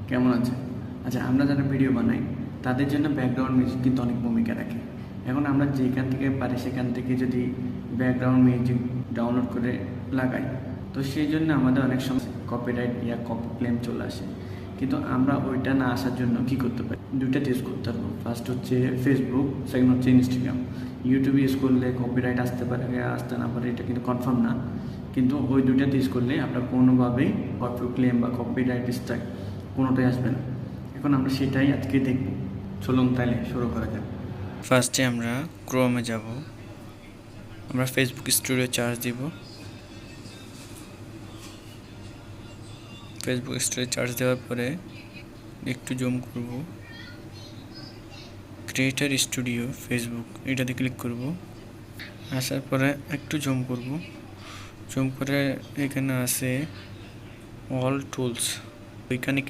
কেমন আছে? আচ্ছা, আমরা যারা ভিডিও বানাই তাদের জন্য ব্যাকগ্রাউন্ড মিউজিক কিন্তু অনেক ভূমিকা রাখে। এখন আমরা যেখান থেকে পারি সেখান থেকে যদি ব্যাকগ্রাউন্ড মিউজিক ডাউনলোড করে লাগাই, তো সেই জন্য আমাদের অনেক সময় কপিরাইট ইয়া কপি ক্লেম চলে আসে। কিন্তু আমরা ওইটা না আসার জন্য কি করতে পারি? দুইটা ইউজ করতে পারবো। ফার্স্ট হচ্ছে ফেসবুক, সেকেন্ড হচ্ছে ইনস্টাগ্রাম। ইউটিউব ইউজ করলে কপিরাইট আসতে পারে, আসতে না পারে, এটা কিন্তু কনফার্ম না। কিন্তু ওই দুইটাতে ইউজ করলে আমরা কোনোভাবেই কপি ক্লেম বা কপিরাইট স্ট্রাইক কোনোটাই আসবে না। এখন আমরা সেটাই আজকে দেখব। চলুন তাহলে শুরু করা যাক। ফার্স্টে আমরা ক্রোমে যাব। আমরা ফেসবুক স্টুডিও চার্জ দিব। ফেসবুক স্টুডিও চার্জ দেওয়ার পরে একটু জুম করব। ক্রিয়েটর স্টুডিও ফেসবুক এটাতে ক্লিক করব। আসার পরে একটু জুম করব। জুম করে এখানে আছে অল টুলস, ওইখানে